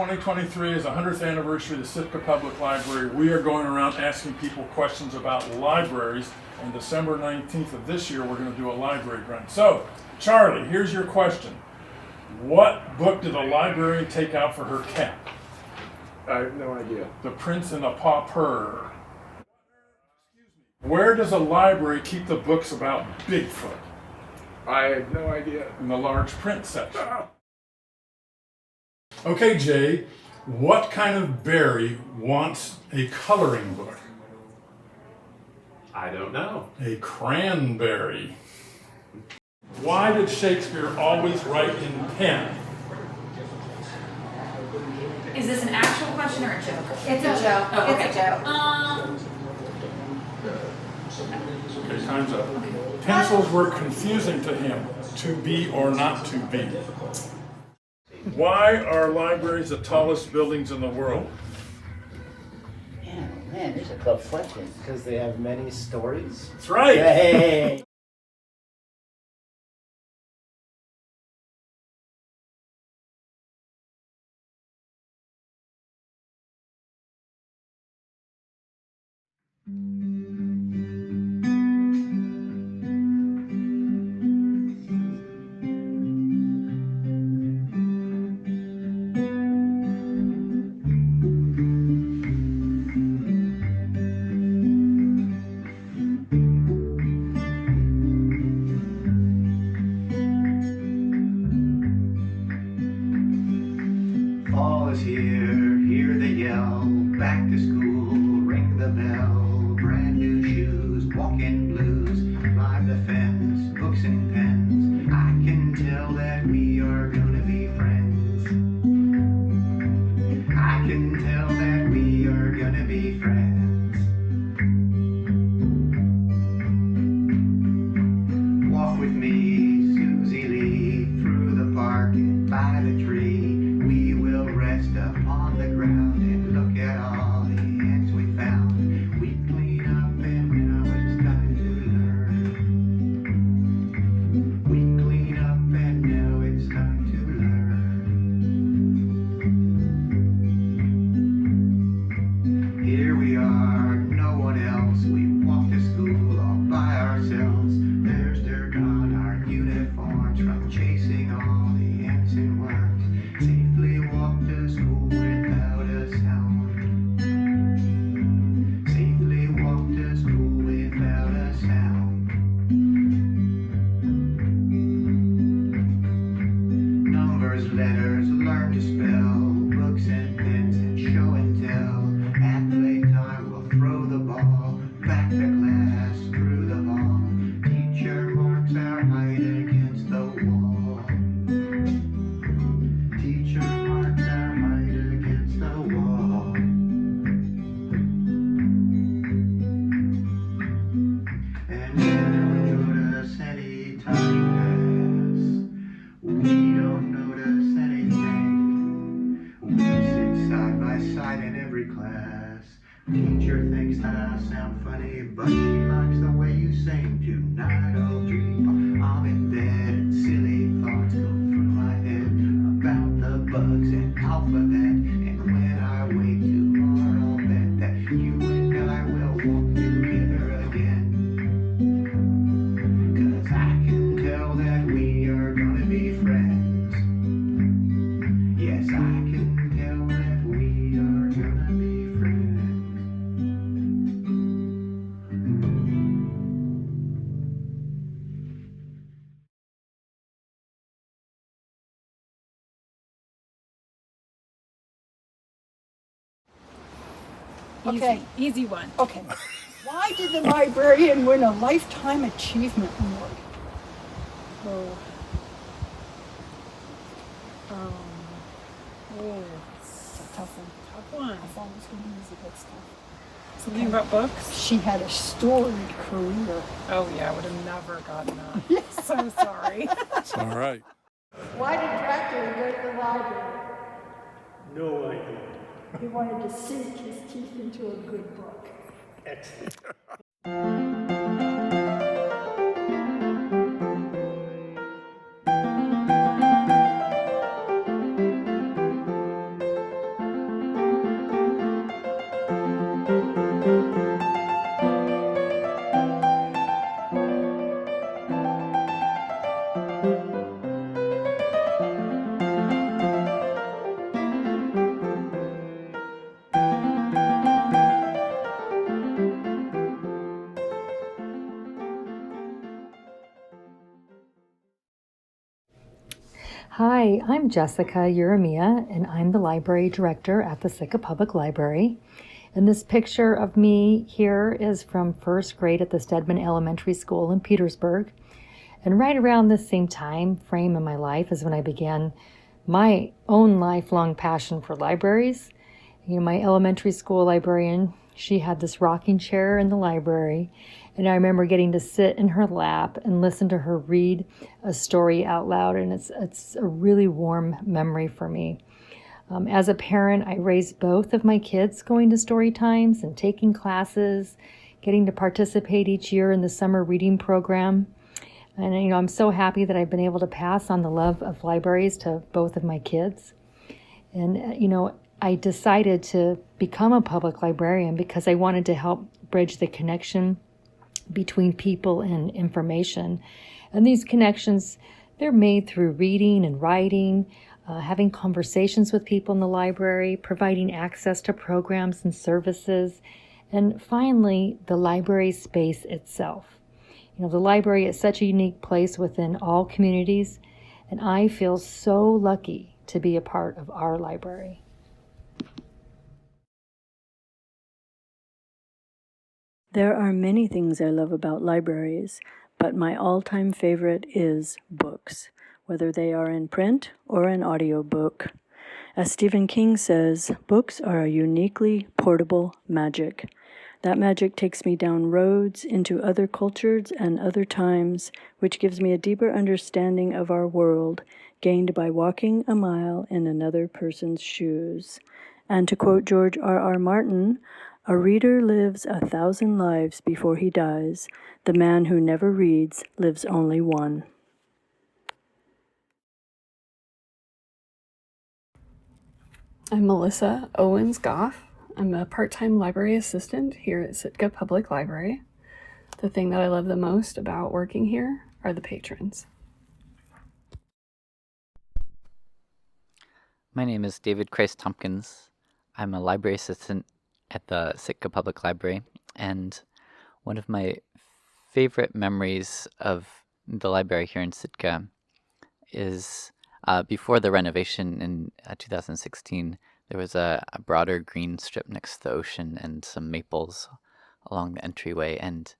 2023 is the 100th anniversary of the Sitka Public Library. We are going around asking people questions about libraries. And December 19th of this year, we're going to do a library grind. So, Charlie, here's your question. What book did a librarian take out for her cat? I have no idea. The Prince and the Pauper. Where does a library keep the books about Bigfoot? I have no idea. In the large print section. Okay, Jay, what kind of berry wants a coloring book? I don't know. A cranberry. Why did Shakespeare always write in pen? Is this an actual question or a joke? It's a joke. Oh, okay. It's a joke. Okay, time's up. Pencils were confusing to him, to be or not to be. Why are libraries the tallest buildings in the world? Man, these are tough questions because they have many stories. That's right. Yay! Fall is here, hear the yell, back to school, ring the bell, brand new shoes, walk-in blues, live the fence, books and pens, I can tell that we are gonna be friends. I can tell that we are gonna be friends. Walk with me, Susie Lee, through the park and by the tree. We will rest upon the ground and look at all the ants we found. We clean up and now it's time to learn. We clean up and now it's time to learn. Here we are, no one else. We walk to school all by ourselves. There's dirt on our uniforms from chasing all the ants and worms. Safely walk to school without a sound. Safely walk to school without a sound. Numbers, letters, learn to spell. Books and pens and show and tell. At playtime we'll throw the ball back to class through the hall. Teacher marks our height against the wall. Teacher marks our height against the wall. And never notice any time pass. We don't notice anything. We sit side by side in every class. Teacher thinks that I sound funny, but she likes the way you sing. Tonight I'll dream I'm in bed and silly thoughts go through my head about the bugs and alphabet. And when I wake tomorrow, I'll bet that you and I will walk together again. 'Cause I can tell that we are gonna be friends. Yes, I can tell that we are gonna be friends. Okay. Easy one. Okay. Why did the librarian win a Lifetime Achievement Award? It's a tough one. Tough one. I thought it was going to be easy, but stuff. Something about books? She had a storied career. Oh yeah, I would have never gotten that. So sorry. It's all right. Why did Dracula go to the library? No idea. He wanted to sink his teeth into a good book. Excellent. Hi, I'm Jessica Uremia, and I'm the library director at the Sitka Public Library. And this picture of me here is from first grade at the Stedman Elementary School in Petersburg. And right around this same time frame in my life is when I began my own lifelong passion for libraries. My elementary school librarian, she had this rocking chair in the library, and I remember getting to sit in her lap and listen to her read a story out loud, and it's a really warm memory for me. As a parent, I raised both of my kids going to story times and taking classes, getting to participate each year in the summer reading program. And, I'm so happy that I've been able to pass on the love of libraries to both of my kids. And, I decided to become a public librarian because I wanted to help bridge the connection between people and information. And these connections, they're made through reading and writing, having conversations with people in the library, providing access to programs and services, and finally, the library space itself. The library is such a unique place within all communities, and I feel so lucky to be a part of our library. There are many things I love about libraries, but my all-time favorite is books, whether they are in print or an audiobook. As Stephen King says, books are a uniquely portable magic. That magic takes me down roads into other cultures and other times, which gives me a deeper understanding of our world, gained by walking a mile in another person's shoes. And to quote George R.R. Martin, "A reader lives 1,000 lives before he dies. The man who never reads lives only one." I'm Melissa Owens-Goff. I'm a part-time library assistant here at Sitka Public Library. The thing that I love the most about working here are the patrons. My name is David Christ Tompkins. I'm a library assistant at the Sitka Public Library, and one of my favorite memories of the library here in Sitka is before the renovation in 2016. There was a broader green strip next to the ocean and some maples along the entryway, and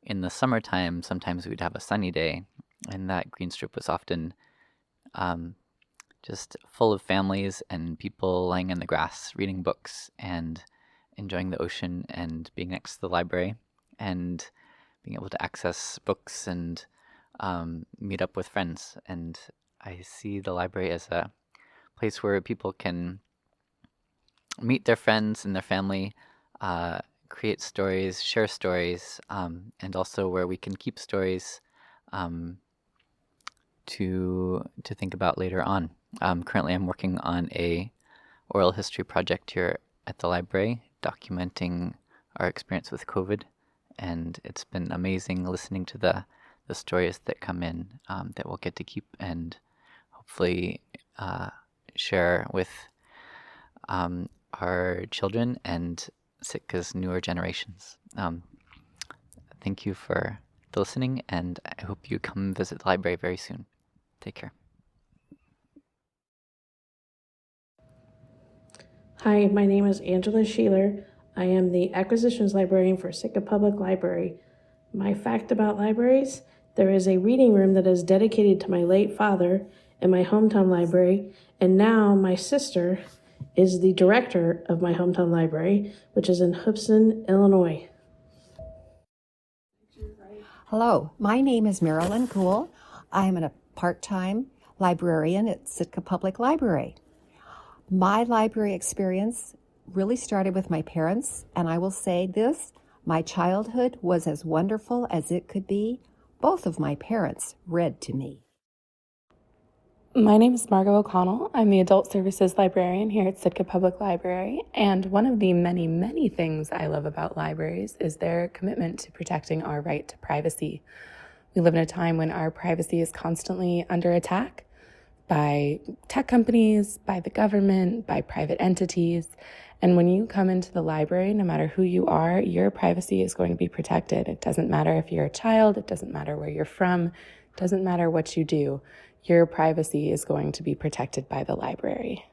in the summertime sometimes we'd have a sunny day, and that green strip was often just full of families and people lying in the grass reading books and enjoying the ocean and being next to the library and being able to access books and meet up with friends. And I see the library as a place where people can meet their friends and their family, create stories, share stories, and also where we can keep stories to think about later on. Currently I'm working on a oral history project here at the library, documenting our experience with COVID, and it's been amazing listening to the stories that come in that we'll get to keep and hopefully share with our children and Sitka's newer generations. Thank you for listening, and I hope you come visit the library very soon. Take care. Hi, my name is Angela Sheeler. I am the Acquisitions Librarian for Sitka Public Library. My fact about libraries: there is a reading room that is dedicated to my late father in my hometown library, and now my sister is the director of my hometown library, which is in Hoopson, Illinois. Hello, my name is Marilyn Gould. I am a part-time librarian at Sitka Public Library. My library experience really started with my parents, and I will say this: my childhood was as wonderful as it could be. Both of my parents read to me. My name is Margot O'Connell. I'm the Adult Services Librarian here at Sitka Public Library, and one of the many, many things I love about libraries is their commitment to protecting our right to privacy. We live in a time when our privacy is constantly under attack by tech companies, by the government, by private entities. And when you come into the library, no matter who you are, your privacy is going to be protected. It doesn't matter if you're a child, it doesn't matter where you're from, it doesn't matter what you do. your privacy is going to be protected by the library.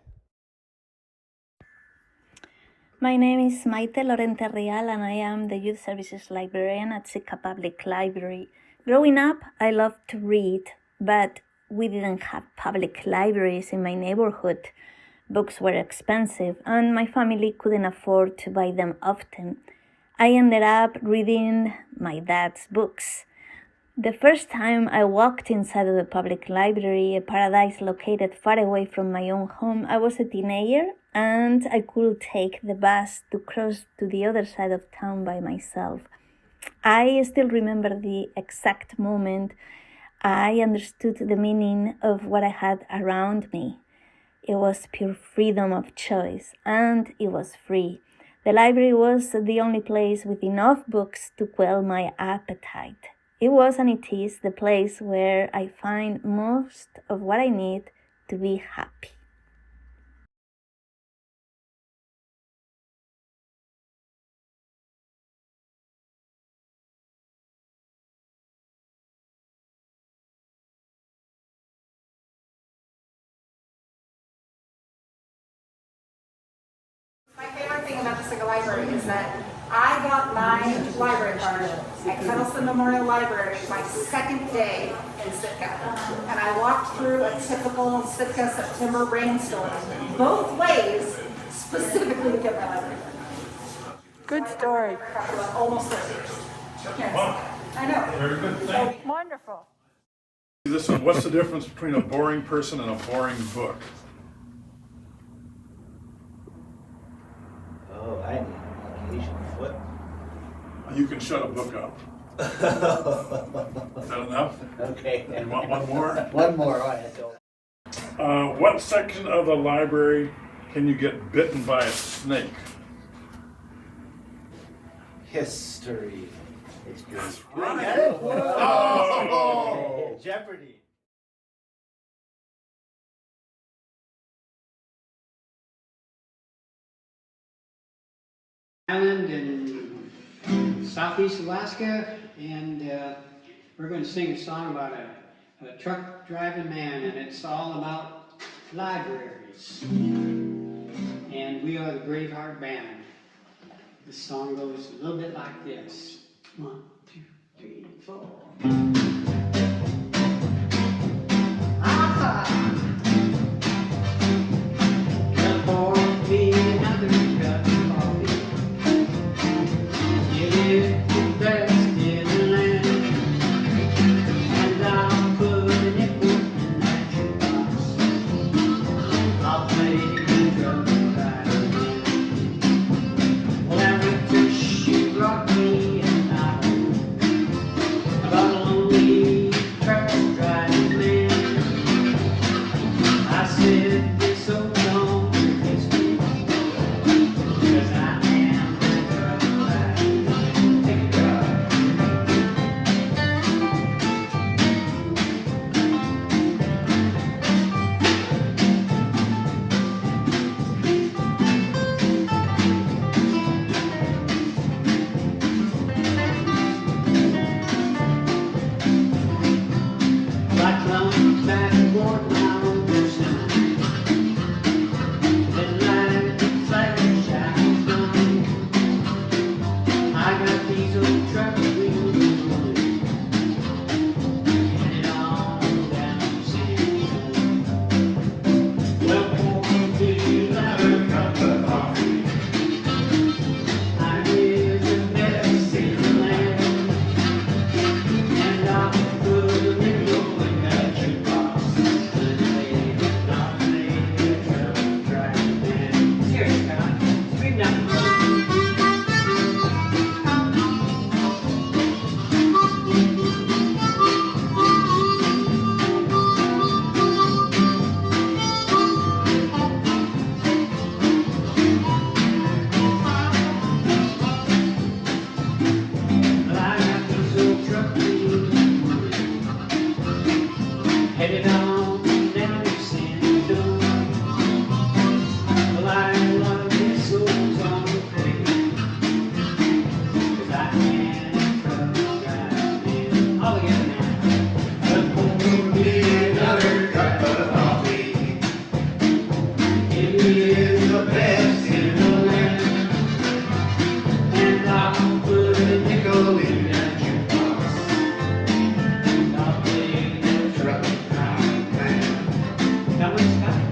My name is Maite Lorente Real, and I am the Youth Services Librarian at Sitka Public Library. Growing up, I loved to read, but we didn't have public libraries in my neighborhood. Books were expensive, and my family couldn't afford to buy them often. I ended up reading my dad's books. The first time I walked inside of the public library, a paradise located far away from my own home, I was a teenager and I could take the bus to cross to the other side of town by myself. I still remember the exact moment I understood the meaning of what I had around me. It was pure freedom of choice, and it was free. The library was the only place with enough books to quell my appetite. It was and it is the place where I find most of what I need to be happy. My favorite thing about the Sitka Library is that I got my library card at Cuddleston Memorial Library my second day in Sitka. And I walked through a typical Sitka September rainstorm, both ways, specifically to get my library card. Good story. Almost 30 years. Wow. I know. Very good. Thank you. Wonderful. This one, what's the difference between a boring person and a boring book? Oh, I need an Asian foot. You can shut a book up. Is that enough? Okay. You want one more? One more, all right, go. What section of the library can you get bitten by a snake? History. It's good. Right. Oh! Jeopardy. Island in southeast Alaska, and we're going to sing a song about a truck driving man, and it's all about libraries. And we are the Braveheart Band. The song goes a little bit like this. 1, 2, 3, 4. About a lonely Summer sky.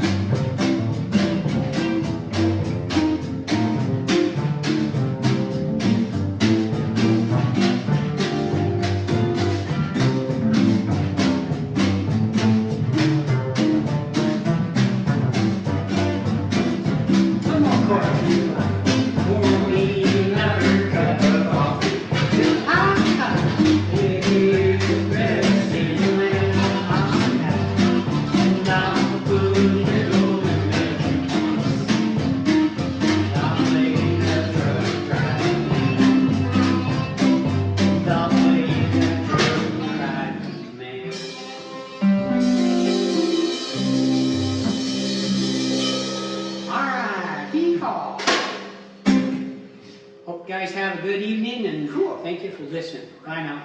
Hope you guys have a good evening and thank you for listening. Bye now.